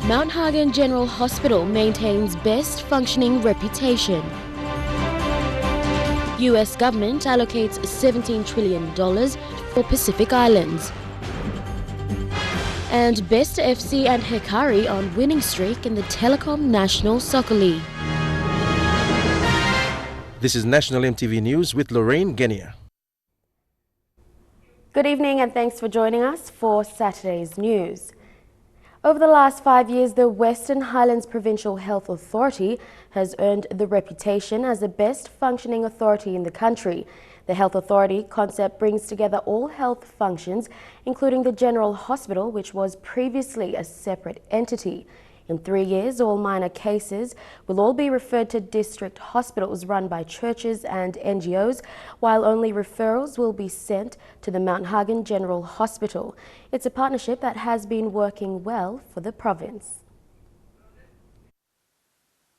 Mount Hagen General Hospital maintains best functioning reputation. US government allocates $17 trillion for Pacific Islands. And Besta FC and Hekari on winning streak in the Telikom National Soccer League. This is National EMTV News with Lorraine Genia. Good evening and thanks for joining us for Saturday's news. Over the last 5 years, the Western Highlands Provincial Health Authority has earned the reputation as the best functioning authority in the country. The Health Authority concept brings together all health functions, including the General Hospital, which was previously a separate entity. In 3 years, all minor cases will all be referred to district hospitals run by churches and NGOs, while only referrals will be sent to the Mount Hagen General Hospital. It's a partnership that has been working well for the province.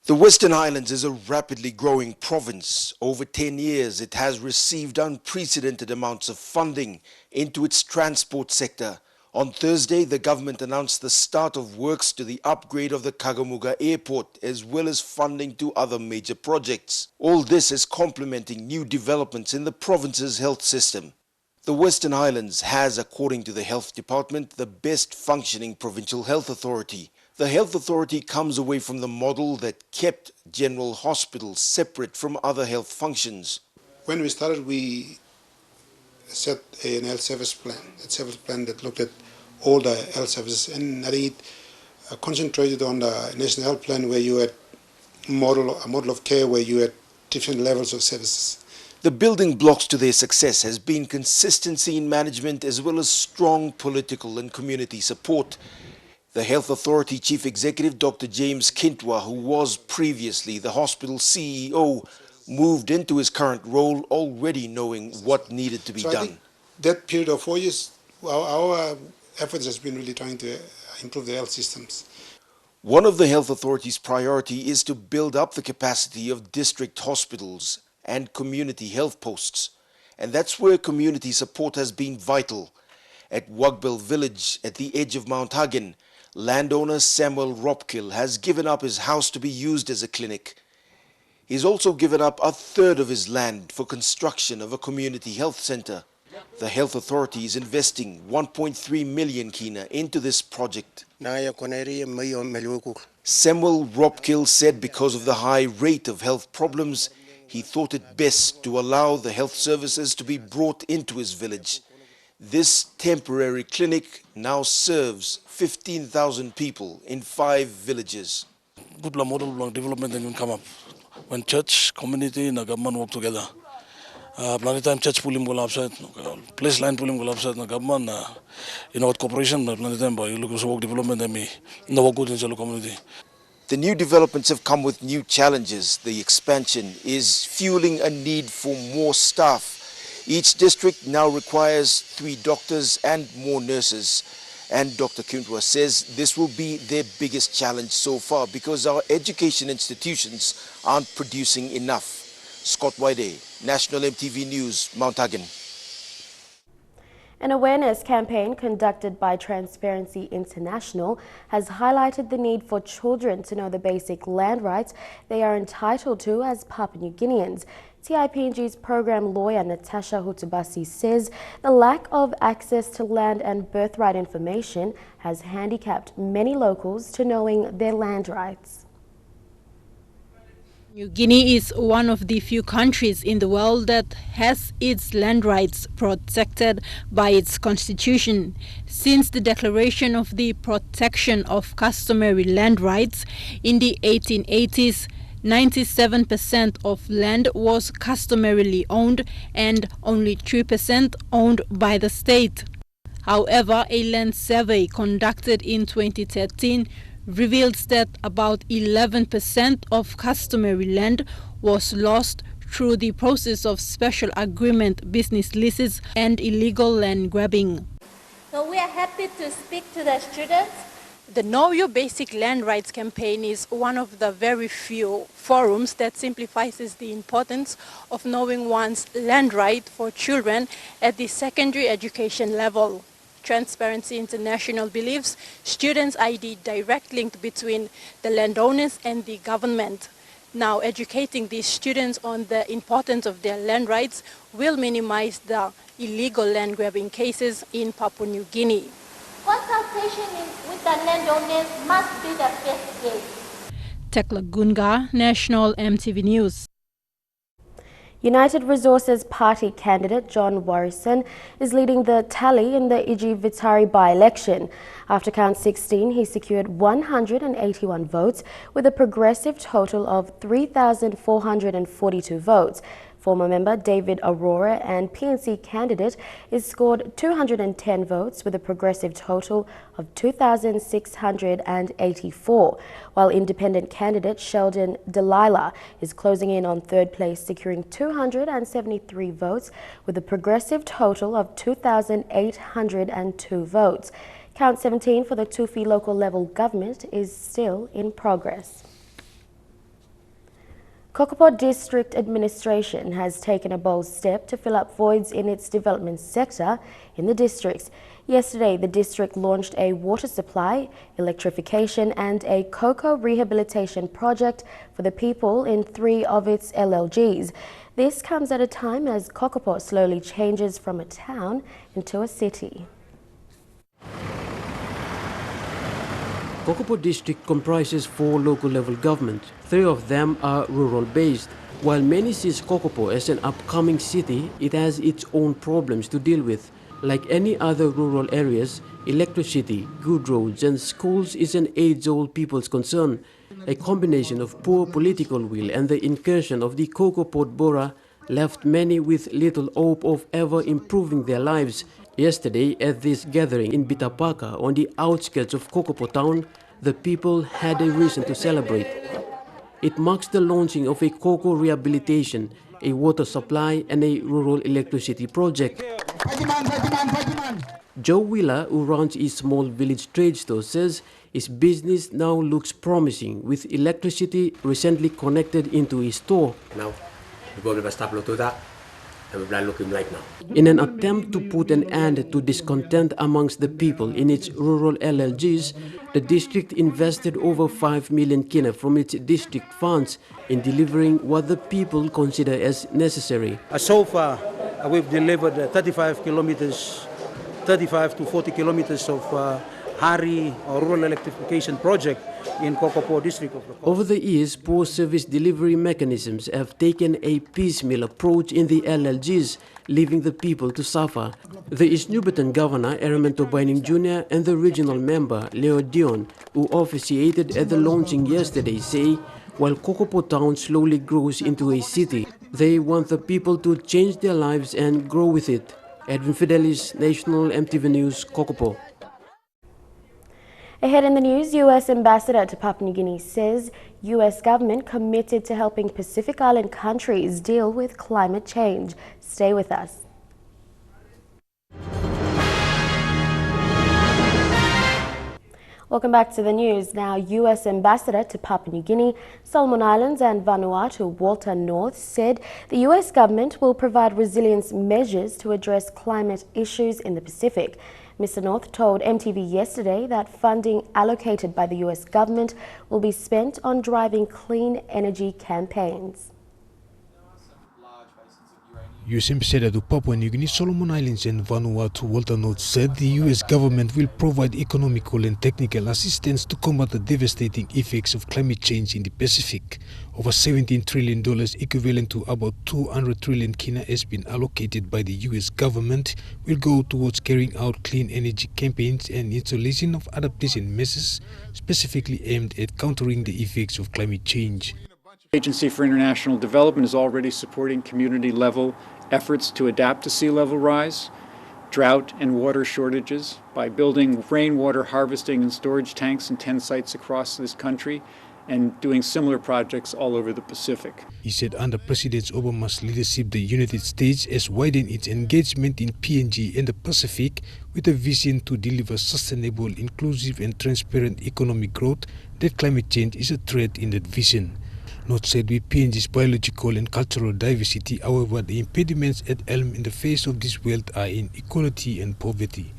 The Western Highlands is a rapidly growing province. Over 10 years, it has received unprecedented amounts of funding into its transport sector. On Thursday, the government announced the start of works to the upgrade of the Kagamuga Airport, as well as funding to other major projects. All this is complementing new developments in the province's health system. The Western Highlands has, according to the Health Department, the best functioning provincial health authority. The health authority comes away from the model that kept general hospitals separate from other health functions. When we started, we set an health service plan that looked at all the health services, and I think it concentrated on the national health plan, where you had a model of care where you had different levels of services. The building blocks to their success has been consistency in management as well as strong political and community support. The Health Authority Chief Executive Dr. James Kintwa, who was previously the hospital CEO, moved into his current role already knowing what needed to be done. I think that period of 4 years, our efforts has been really trying to improve the health systems. One of the Health Authority's priority is to build up the capacity of district hospitals and community health posts. And that's where community support has been vital. At Wugbel Village, at the edge of Mount Hagen, landowner Samuel Ropkill has given up his house to be used as a clinic. He's also given up a third of his land for construction of a community health center. The Health Authority is investing 1.3 million kina into this project. Samuel Ropkill said because of the high rate of health problems, he thought it best to allow the health services to be brought into his village. This temporary clinic now serves 15,000 people in 5 villages. Good model development then will come up when church, community, and government work together. Plenty time church pulling go upside, place line pulling go upside, government, cooperation, plenty time, but you look at work development and me, no good in the community. The new developments have come with new challenges. The expansion is fueling a need for more staff. Each district now requires 3 doctors and more nurses. And Dr. Kuntwa says this will be their biggest challenge so far because our education institutions aren't producing enough. Scott Wide, National EMTV News, Mount Hagen. An awareness campaign conducted by Transparency International has highlighted the need for children to know the basic land rights they are entitled to as Papua New Guineans. TIPNG's program lawyer Natasha Hutubasi says the lack of access to land and birthright information has handicapped many locals to knowing their land rights. New Guinea is one of the few countries in the world that has its land rights protected by its constitution. Since the declaration of the protection of customary land rights in the 1880s, 97% of land was customarily owned and only 3% owned by the state. However, a land survey conducted in 2013 revealed that about 11% of customary land was lost through the process of special agreement business leases and illegal land grabbing. So we are happy to speak to the students. The Know Your Basic Land Rights campaign is one of the very few forums that simplifies the importance of knowing one's land right for children at the secondary education level. Transparency International believes students' ID direct link between the landowners and the government. Now, educating these students on the importance of their land rights will minimize the illegal land grabbing cases in Papua New Guinea. Consultation with the landowners must be the first gate. Tekla Gunga, National EMTV News. United Resources Party candidate John Warrison is leading the tally in the Iji Vitari by-election. After count 16, he secured 181 votes with a progressive total of 3,442 votes. Former member David Aurora and PNC candidate is scored 210 votes with a progressive total of 2,684, while independent candidate Sheldon Delilah is closing in on third place, securing 273 votes with a progressive total of 2,802 votes. Count 17 for the Tufi local level government is still in progress. Kokopo District Administration has taken a bold step to fill up voids in its development sector in the districts. Yesterday, the district launched a water supply, electrification and a cocoa rehabilitation project for the people in 3 of its LLGs. This comes at a time as Kokopo slowly changes from a town into a city. Kokopo district comprises 4 local level government. 3 of them are rural based. While many sees Kokopo as an upcoming city, it has its own problems to deal with. Like any other rural areas, electricity, good roads and schools is an age-old people's concern. A combination of poor political will and the incursion of the Kokopo Bora left many with little hope of ever improving their lives. Yesterday, at this gathering in Bitapaka on the outskirts of Kokopo town, the people had a reason to celebrate. It marks the launching of a cocoa rehabilitation, a water supply and a rural electricity project. Joe Wheeler, who runs a small village trade store, says his business now looks promising with electricity recently connected into his store. Now, we're going to stop to that. Looking like now. In an attempt to put an end to discontent amongst the people in its rural LLGs, the district invested over 5 million kina from its district funds in delivering what the people consider as necessary. So far, we've delivered 35 to 40 kilometers of Hekari or rural electrification project in Kokopo district of the coast. Over the years, poor service delivery mechanisms have taken a piecemeal approach in the LLGs, leaving the people to suffer. The East Nubitan Governor, Eramento Baining Jr. and the regional member, Leo Dion, who officiated at the launching yesterday, say while Kokopo town slowly grows into a city, they want the people to change their lives and grow with it. Edwin Fidelis, National EMTV News, Kokopo. Ahead in the news, U.S. Ambassador to Papua New Guinea says U.S. government committed to helping Pacific Island countries deal with climate change. Stay with us. Welcome back to the news. Now, U.S. Ambassador to Papua New Guinea, Solomon Islands and Vanuatu, Walter North, said the U.S. government will provide resilience measures to address climate issues in the Pacific. Mr. North told EMTV yesterday that funding allocated by the U.S. government will be spent on driving clean energy campaigns. U.S. Ambassador to Papua New Guinea, Solomon Islands and Vanuatu, Walter North, said the U.S. government will provide economical and technical assistance to combat the devastating effects of climate change in the Pacific. Over $17 trillion, equivalent to about 200 trillion kina, has been allocated by the U.S. government, will go towards carrying out clean energy campaigns and installation of adaptation measures specifically aimed at countering the effects of climate change. The Agency for International Development is already supporting community-level efforts to adapt to sea level rise, drought and water shortages by building rainwater harvesting and storage tanks in 10 sites across this country and doing similar projects all over the Pacific. He said under President Obama's leadership, the United States has widened its engagement in PNG and the Pacific with a vision to deliver sustainable, inclusive and transparent economic growth. That climate change is a threat in that vision. North said with PNG's biological and cultural diversity, however, the impediments at elm in the face of this wealth are inequality and poverty.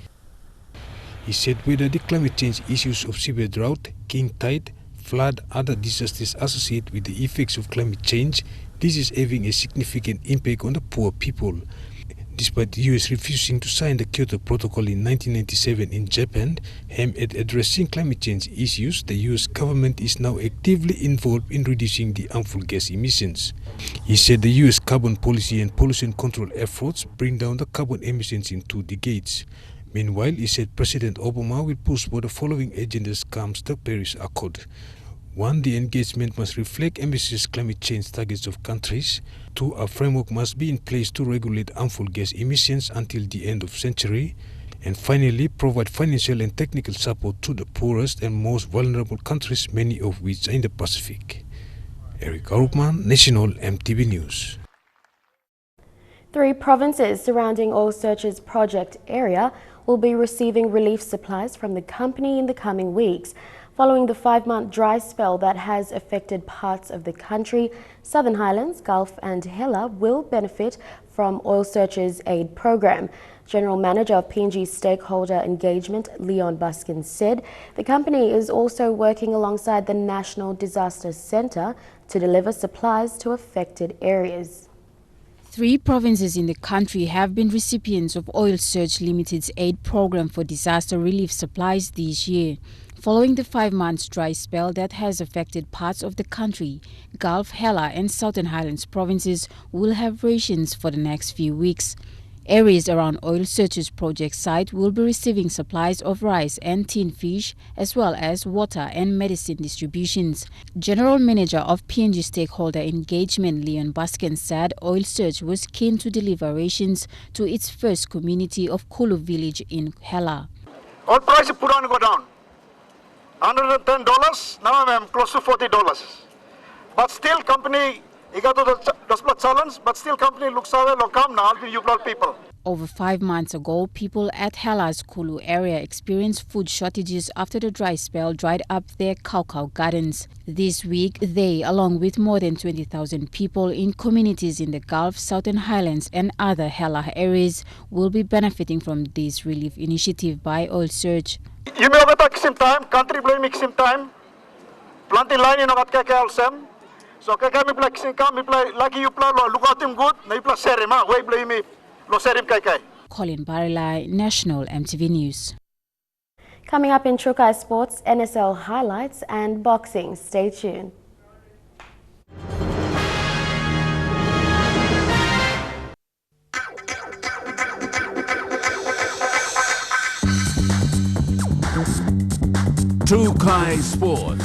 He said whether the climate change issues of severe drought, king tide, flood, other disasters associated with the effects of climate change, this is having a significant impact on the poor people. Despite the US refusing to sign the Kyoto Protocol in 1997 in Japan, aimed at addressing climate change issues, the US government is now actively involved in reducing the harmful gas emissions. He said the US carbon policy and pollution control efforts bring down the carbon emissions in 2 decades. Meanwhile, he said President Obama will push for the following agendas comes the Paris Accord. 1. The engagement must reflect ambitious climate change targets of countries. 2. A framework must be in place to regulate harmful gas emissions until the end of century. And finally, provide financial and technical support to the poorest and most vulnerable countries, many of which are in the Pacific. Eric Arupman, National EMTV News. 3 provinces surrounding oil searches project area will be receiving relief supplies from the company in the coming weeks. Following the 5-month dry spell that has affected parts of the country, Southern Highlands, Gulf and Hela will benefit from Oil Searchers Aid Program. General Manager of PNG Stakeholder Engagement, Leon Buskin, said the company is also working alongside the National Disaster Centre to deliver supplies to affected areas. 3 provinces in the country have been recipients of Oil Search Limited's aid program for disaster relief supplies this year. Following the 5-month dry spell that has affected parts of the country, Gulf, Hela and Southern Highlands provinces will have rations for the next few weeks. Areas around Oil Searchers project site will be receiving supplies of rice and tinned fish, as well as water and medicine distributions. General Manager of PNG Stakeholder Engagement, Leon Buskin, said Oil Search was keen to deliver rations to its first community of Kulu village in Hela. Oil price put on go down. $110, now I'm close to $40. But still company, you got the challenge, but still company looks away, come now, you people. Over 5 months ago, people at Hela's Kulu area experienced food shortages after the dry spell dried up their cacao gardens. This week, they, along with more than 20,000 people in communities in the Gulf, Southern Highlands and other Hela areas, will be benefiting from this relief initiative by Oil Search. You may have at same time, country blaming same time, planting line in at Kakao Sam. So Kakao me play lucky you play look at him good, they play Serima, way blame me, lo Serim Kakai. Colin Barilai, National EMTV News. Coming up in Trukai Sports, NSL highlights and boxing. Stay tuned. Trukai Sports.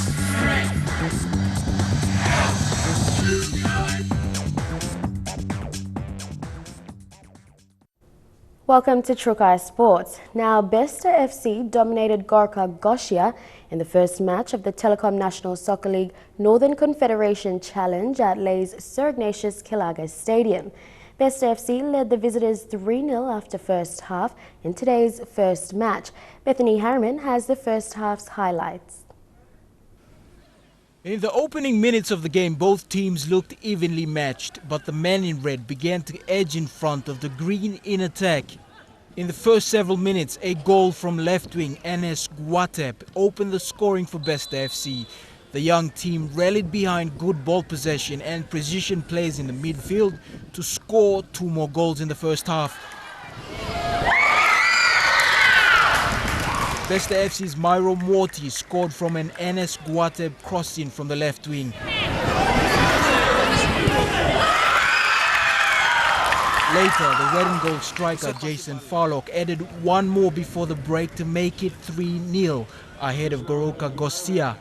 Welcome to Trukai Sports. Now, Besta FC dominated Gorkha Gosia in the first match of the Telikom National Soccer League Northern Confederation Challenge at Lay's Sir Ignatius Kilaga Stadium. Besta FC led the visitors 3-0 after first half in today's first match. Bethany Harriman has the first half's highlights. In the opening minutes of the game, both teams looked evenly matched, but the men in red began to edge in front of the green in attack. In the first several minutes, a goal from left wing Enes Guatep opened the scoring for Besta FC. The young team rallied behind good ball possession and precision plays in the midfield to score 2 more goals in the first half. Besta FC's Myro Morty scored from an Enes Guateb cross-in from the left wing. Later, the red and gold striker Jason Farlock added 1 more before the break to make it 3-0 ahead of Goroka Gosia.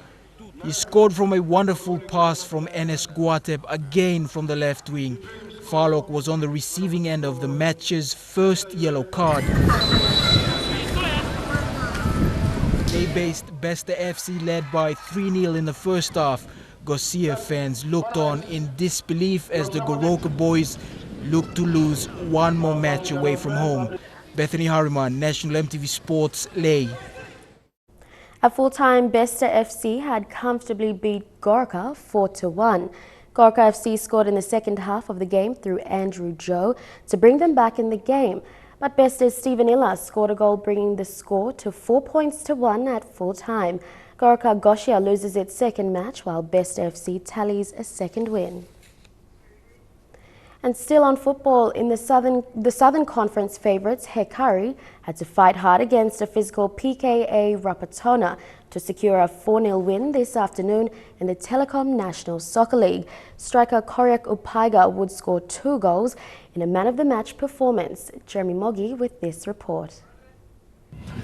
He scored from a wonderful pass from Enes Guateb again from the left wing. Farlock was on the receiving end of the match's first yellow card. Day-based Besta FC led by 3-0 in the first half. Gosia fans looked on in disbelief as the Goroka boys looked to lose 1 more match away from home. Bethany Harriman, National EMTV Sports, Lay. At full-time, Besta FC had comfortably beat Gorkha 4-1. Gorkha FC scored in the second half of the game through Andrew Joe to bring them back in the game. But Besta's Stephen Illa scored a goal, bringing the score to 4-1 at full time. Goroka Goshia loses its second match, while Besta FC tallies a second win. And still on football, in the Southern Conference favourites, Hekari had to fight hard against a physical PKA Rapatona to secure a 4-0 win this afternoon in the Telikom Soccer League. Striker Koryak Upaiga would score 2 goals in a man-of-the-match performance. Jeremy Moggy with this report.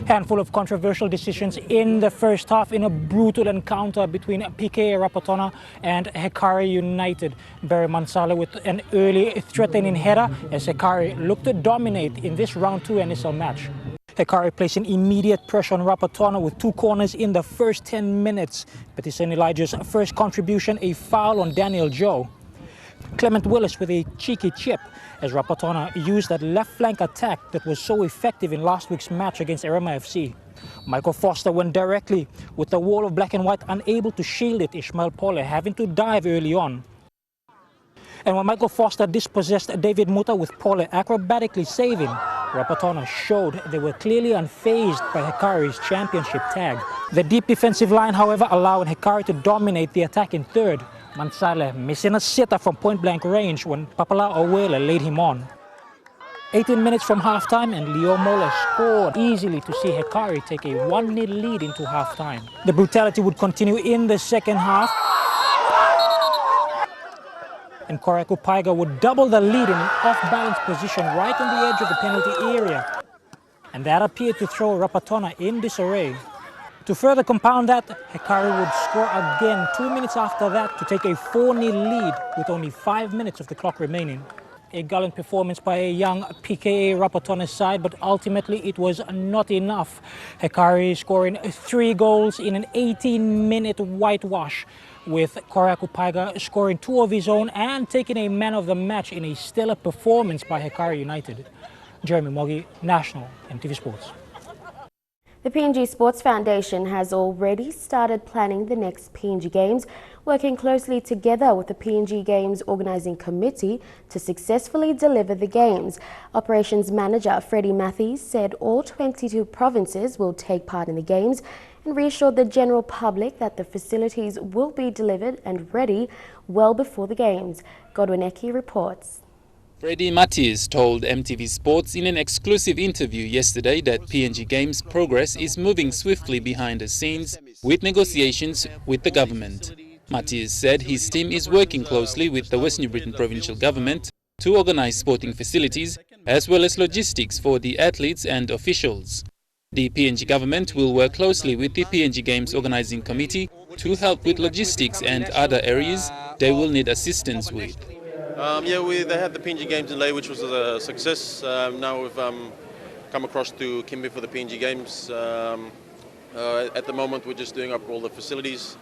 Handful of controversial decisions in the first half in a brutal encounter between PKA Rapatona and Hekari United. Barry Mansala with an early threatening header as Hekari looked to dominate in this round 2 NSL match. Hekari placing immediate pressure on Rapatona with 2 corners in the first 10 minutes. Petisen Elijah's first contribution, a foul on Daniel Joe. Clement Willis with a cheeky chip as Rapatona used that left flank attack that was so effective in last week's match against Erema FC. Michael Foster went directly with the wall of black and white, unable to shield it, Ishmael Pole having to dive early on. And when Michael Foster dispossessed David Muta with Pole acrobatically saving, Rapatona showed they were clearly unfazed by Hekari's championship tag. The deep defensive line, however, allowed Hekari to dominate the attack in third. Mansale missing a sitter from point-blank range when Papala Owele laid him on. 18 minutes from halftime and Leo Mola scored easily to see Hekari take a 1-0 lead into halftime. The brutality would continue in the second half, and Koryak Upaiga would double the lead in an off-balance position right on the edge of the penalty area. And that appeared to throw Rapatona in disarray. To further compound that, Hekari would score again 2 minutes after that to take a 4-0 lead with only 5 minutes of the clock remaining. A gallant performance by a young PKA Rapatona side, but ultimately it was not enough. Hekari scoring 3 goals in an 18-minute whitewash, with Koryak Upaiga scoring 2 of his own and taking a man of the match in a stellar performance by Hekari United. Jeremy Moggy, National EMTV Sports. The PNG Sports Foundation has already started planning the next PNG Games, working closely together with the PNG Games Organising Committee to successfully deliver the Games. Operations Manager Freddie Matthews said all 22 provinces will take part in the Games and reassured the general public that the facilities will be delivered and ready well before the Games. Godwin Eki reports. Freddie Matthews told MTV Sports in an exclusive interview yesterday that PNG Games progress is moving swiftly behind the scenes with negotiations with the government. Matthews said his team is working closely with the West New Britain Provincial Government to organize sporting facilities as well as logistics for the athletes and officials. The PNG government will work closely with the PNG Games Organising Committee to help with logistics and other areas they will need assistance with. They had the PNG Games in Ley, which was a success. Now we've come across to Kimbe for the PNG Games. At the moment, we're just doing up all the facilities,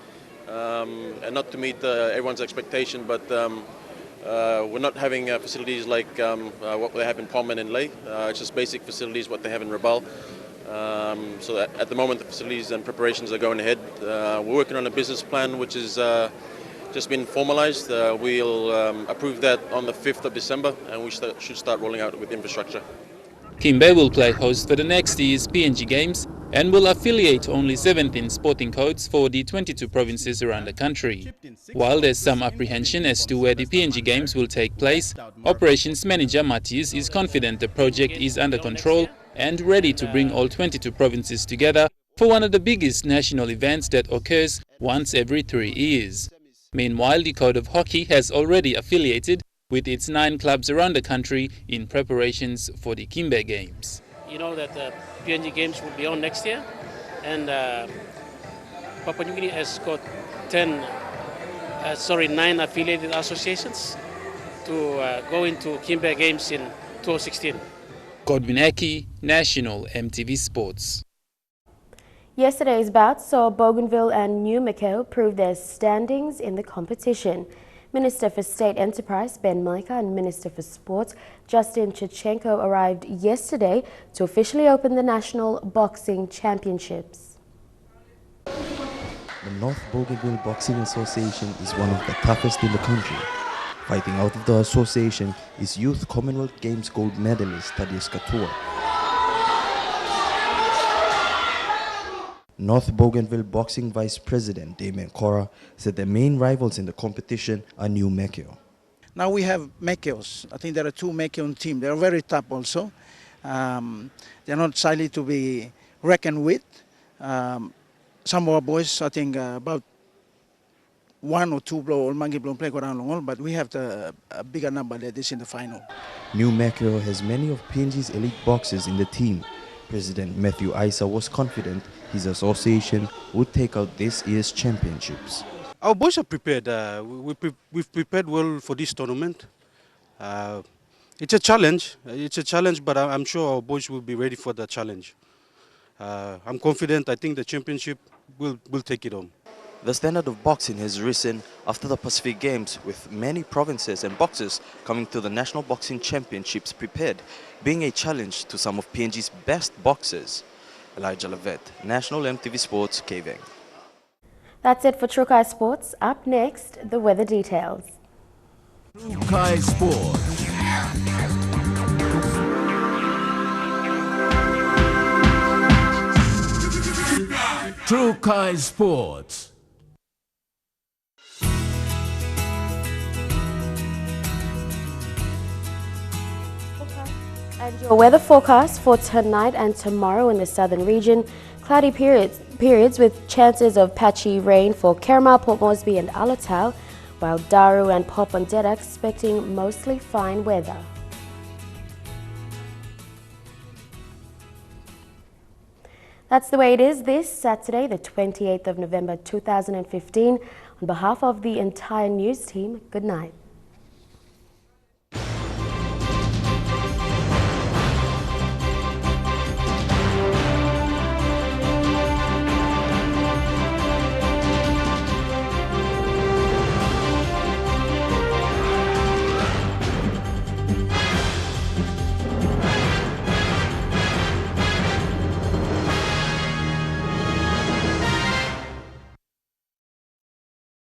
and not to meet everyone's expectation, but we're not having facilities like what they have in Pommen and Ley. It's just basic facilities, what they have in Rabaul. So at the moment, the facilities and preparations are going ahead. We're working on a business plan, which is just been formalized. We'll approve that on the 5th of December, and we should start rolling out with infrastructure. Kimbe will play host for the next year's PNG Games and will affiliate only 17 sporting codes for the 22 provinces around the country. While there's some apprehension as to where the PNG Games will take place, Operations Manager Matthews is confident the project is under control and ready to bring all 22 provinces together for one of the biggest national events that occurs once every 3 years. Meanwhile, the Code of Hockey has already affiliated with its 9 clubs around the country in preparations for the Kimbe Games. You know that the PNG Games will be on next year, and Papua New Guinea has got 9 affiliated associations to go into Kimbe Games in 2016. Godwin Eki, National EMTV Sports. Yesterday's bout saw Bougainville and New Macau prove their standings in the competition. Minister for State Enterprise Ben Maika and Minister for Sports Justin Chichenko arrived yesterday to officially open the National Boxing Championships. The North Bougainville Boxing Association is one of the toughest in the country. Fighting out of the association is Youth Commonwealth Games gold medalist Thaddeus Katua. North Bougainville Boxing Vice President Damien Cora said the main rivals in the competition are New Mekio. Now we have Mekios. I think there are two Mekion teams. They are very tough also. They're not silly to be reckoned with. Some of our boys, I think about one or two blow or mangi blow play around long, but we have a bigger number that is in the final. New Mekio has many of PNG's elite boxers in the team. President Matthew Isa was confident his association would take out this year's championships. Our boys are prepared. We've prepared well for this tournament. It's a challenge. But I'm sure our boys will be ready for the challenge. I'm confident. I think the championship will take it home. The standard of boxing has risen after the Pacific Games, with many provinces and boxers coming to the National Boxing Championships prepared, being a challenge to some of PNG's best boxers. Elijah Levette, National MTV Sports, Kaveng. That's it for Trukai Sports. Up next, the weather details. Trukai Sports. Trukai Sports. And your weather forecast for tonight and tomorrow in the southern region: cloudy periods with chances of patchy rain for Kerma, Port Moresby and Alotau, while Daru and Popondetta expecting mostly fine weather. That's the way it is this Saturday, the 28th of November 2015. On behalf of the entire news team, good night.